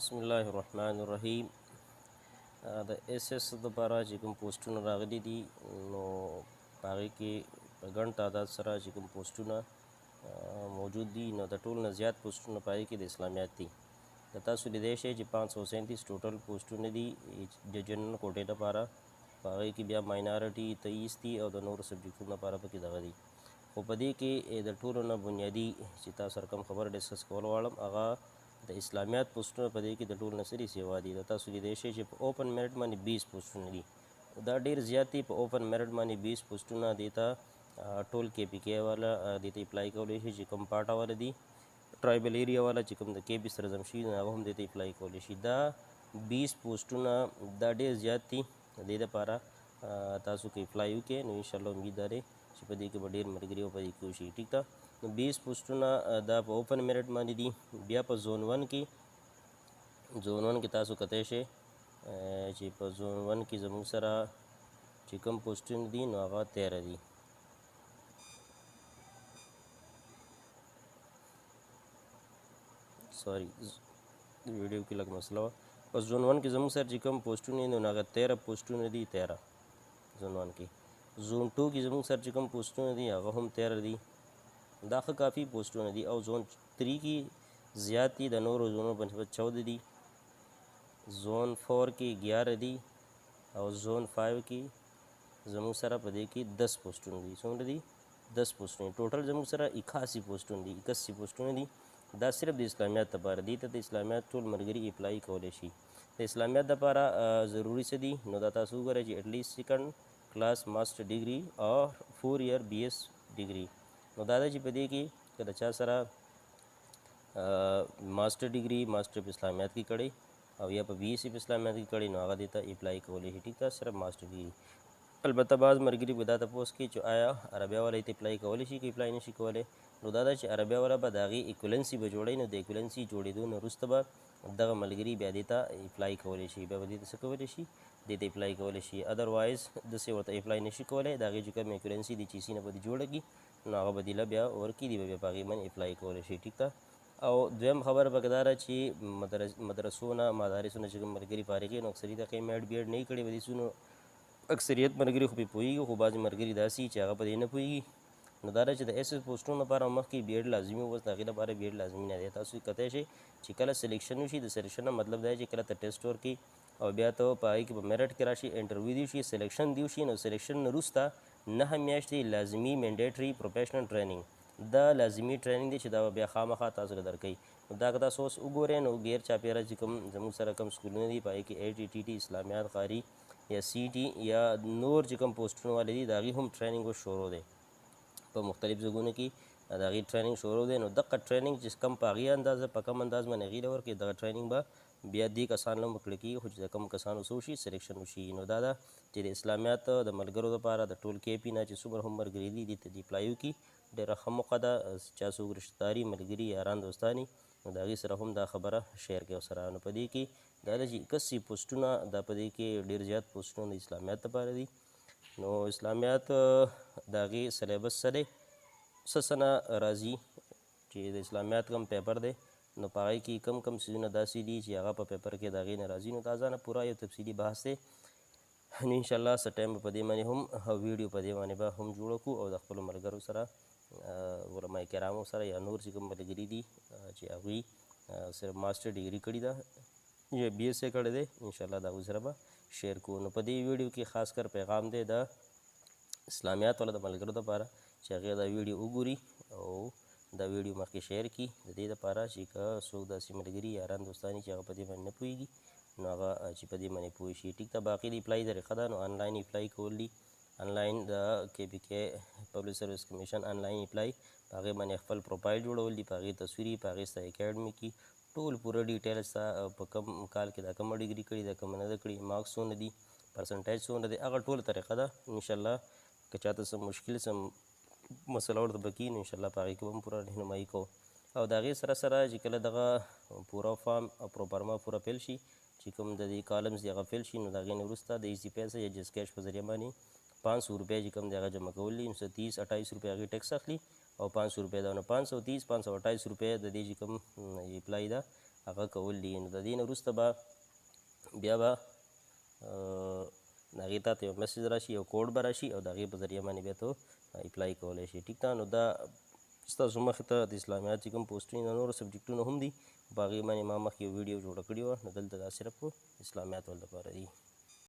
बिस्मिल्लाहिर्रहमानिर्रहीम। د SS दپاره چې کوم پوسټونه راغلي دي نو په هغې کې په ګڼ تعداد سره چې کوم پوسټونه موجود دي نو د ټول نه زیات پوسټونه په هغې کې د اسلامیات دي. د تاسو لیدی شئ چې 537 ټوټل پوسټونه دي د جنرل کوټې لپاره. په هغې کې بیا ماینارټي 23 دي او د نورو سبجیکټونو لپاره پکې دغه دي. خو په دې کې د ټولو نه بنیادي چې تاسو سره کوم خبره ډسکس کول غواړم هغه د اسلامیات پوسټونه په دې کې د ټول نه څه دي سیوا دي. د تاسو لیدی شئ چې په اوپن میرټ باندې 20 پوسټونه دي. دا ډېر زیات دي. په اوپن میرټ باندې 20 پوسټونه دې ته ټول KPK والا دې ته اپلای کولی شي چې کوم پاټه والا دي. ټرایبل ایریا والا چې کوم د KB سره ضم شوي دي هغه هم دې ته اپلای کولی شي. دا 20 پوسټونه دا ډېر زیات دي. د دې دپاره تاسو که اپلای وکړئ نو انشاءالله امید دا دی چې په دې کې به ډېر ملګري او په دې کې وشي. ټیک ده. نو 20 پوسټونه دا په اوپن میرټ باندې دي. بیا په زون 1 کې تاسو کتی شئ چې په زون 1 کې زموږ سره چې کوم پوسټونه دي نو هغه 13 دي. سوري ویډیو کې لږ مسله وه. په زون 1 کې زموږ سره چې کوم پوسټونه دي نو هغه 13 پوسټونه دي. 13 زون 1 کې. زون 2 کې زموږ سره چې کوم پوسټونه دي هغه هم 13 دي. دا ښه کافي پوسټونه دي. او زون 3 کې زیات دي. د نورو زونو په نسبت 14 دي. زون 4 کې 11 دي او زون 5 کې زموږ سره په دې کې 10 پوسټونه دي. څومره دي؟ 10 پوسټونه. ټوټل زموږ سره 81 پوسټونه دي. 81 پوسټونه دي. دا صرف د اسلامیات لپاره دي. ته د اسلامیات ټول ملګري اپلای کولی شي. د اسلامیات لپاره ضروري څه دي نو دا تاسو وګورئ چې ایټلیسټ سیکنډ کلاس ماسټر ډیګري او 4 ایئر BS ډیګري. نو دا ده چې په دې کې که د چا سره ماسټر ډیګري ماسټر په اسلامیات کې کړی او یا په BSc په اسلامیات کې کړی نو هغه دې ته اپلای کولی شي. ټیک ده. صرف ماسټر ډیګري. البته بعض ملګري به دا تپوس کوي چې آیا عربیا والا ته اپلای کولی شي که اپلای نشي کولی. نو دا ده چې عربیا والا به د هغې ایکولنسي به جوړوي. نو د ایکولنسي جوړېدو نه وروسته به دغه ملګري بیا دې ته اپلای کولی شي. بیا به دې ته څه کولی شي دې ته اپلای کولی شي. ادروایز داسې ورته اپلای نشي کولی. د هغې چې کوم ایکولنسي دي چې سي نه به دې جوړه کړي نو هغه به دې بیا ورکړي. دې به بیا په هغې باندې اپلای کولی شي. ټیک ده. او دویم خبره پکې دا ده چې مدرسو نه مدارسو نه چې کوم ملګري فارغ نو اکثري د هغې میډ BEd نه یې کړی ودې سونو اکثریت ملګري خو پې پوهېږي خو بعضې ملګري داسې چې هغه په دې نه پوهېږي. نو دا ده چې د SS پوسټونو لپاره مخکې BEd لازمي و. بس د هغې لپاره BEd لازمي نه دی. تاسو کتی شئ چې کله سلیکشن وشي. د سلیکشن نه مطلب دا دی چې کله ته ټیسټ ورکړي او بیا ته په هغې کې په میرټ کې راشي انټرویو دې وشي سلیکشن دې وشي نو سلیکشن نه وروسته 9 میاشتې لازمي مینډیټري پروفیشنل ټریننګ دا لازمي ټریننګ دی چې دا بیا خامخا تاسو له درکوي. نو دا که تاسو اوس وګورئ نو غیر چاپېره چې کوم زموږ سره کوم سکولونه دي په هغې کې ATTT اسلامیات قاري یا CET یا نور چې کوم پوسټونه والے دي د هغې هم ټریننګ اوس شروع دی. په مختلف ځایونو کې د هغې ټریننګ شروع دی. نو دغه ټریننګ چې کم په هغې اندازه په کم انداز باندې هغې له ورکړي دغه ټریننګ به بیا دې کسان له هم وکړل کېږي خو چې د کوم کسانو څه وشي سلیکشن وشي. نو دا ده چې د اسلامیات د ملګرو لپاره د ټول KP نه چې څومره هم ملګري دي دې ته دې اپلای وکړي. ډېره ښه موقع ده. چا څوک رشتهداري ملګري یاران دوستاني نو د هغې سره هم دا خبره شیر کړئ ورسره. نو په دې کې دا ده چې 81 پوسټونه دا په دې کې ډېر زیات پوسټونه د اسلامیات لپاره دي. نو اسلامیات د هغې سلیبس څه دی څه نه راځي چې د اسلامیات کوم پیپر دی نو په هغې کې کم څیزونه داسې دي چې هغه په پیپر کې د هغې نه راځي. نو دا ځانه پوره یو تفصیلي بحث دی. نو انشاءالله څه ټایم به په دې باندې هم ویډیو په دې باندې به هم جوړه کړو او د خپلو ملګرو سره علما کرامو سره یا نور چې کوم ملګري دي چې هغوی صرف ماسټر ډیګري کړې ده یا BSc کړی دی انشاءالله د هغوی سره به شیر کړو. نو په دې ویډیو کې خاص کر پیغام دی د اسلامیات والا د ملګرو دپاره چې هغې دا ویډیو وګوري او دا ویډیو مخکې شیر کړي د دې دپاره چې که څوک داسې ملګري یاران دوستاني چې هغه په دې باندې نه پوهېږي نو هغه چې په دې باندې پوه شي. ټیک ده. باقي د اپلای طریقه ده نو آنلاین اپلای کول دي. آنلاین د KPK پبلک سروس کمیشن آنلاین اپلای په هغې باندې خپل پروفایل جوړول دي. په هغې تصویري په هغې ستا اکیډمي کې ټول پوره ډیټیل ستا په کوم کال کې دا کومه ډیګري کړې ده کومه نه ده کړې مارکس څومره دي پرسنټیج څومره دی هغه ټوله طریقه ده. انشاءالله که چاته څه مشکل څه مسله ورته به کېږي نو انشاءالله په هغې کې به هم پوره رهنمایي کوو. او د هغې سره سره چې کله دغه پوره فارم او پروپرما پوره فیل شي چې کوم د دې کالمز دي هغه فیل شي نو د هغې نه وروسته د ایزي پیسه یا جس کیش په ذریعه باندې 500 روپۍ چې کوم دی هغه جمع کول دي. 130-28 روپۍ هغې ټیکس اخلي او 500 روپۍ ده نو 530-528 روپۍ د دې چې کوم اپلای ده هغه کول دي. نو د دې نه وروسته به بیا به د هغې تا ته یو میسج راشي، یو کوډ به راشي او د هغې په ذریعه باندې بیا ته اپلای کولی شي. ټیک ده. نو دا ستاسو مخې ته د اسلامیات چې کوم پوسټونه د نورو سبجیکټونه هم دي، په هغې باندې ما مخکې یو ویډیو جوړه کړې وه. نو دلته دا صرف اسلامیات ول دپاره دي.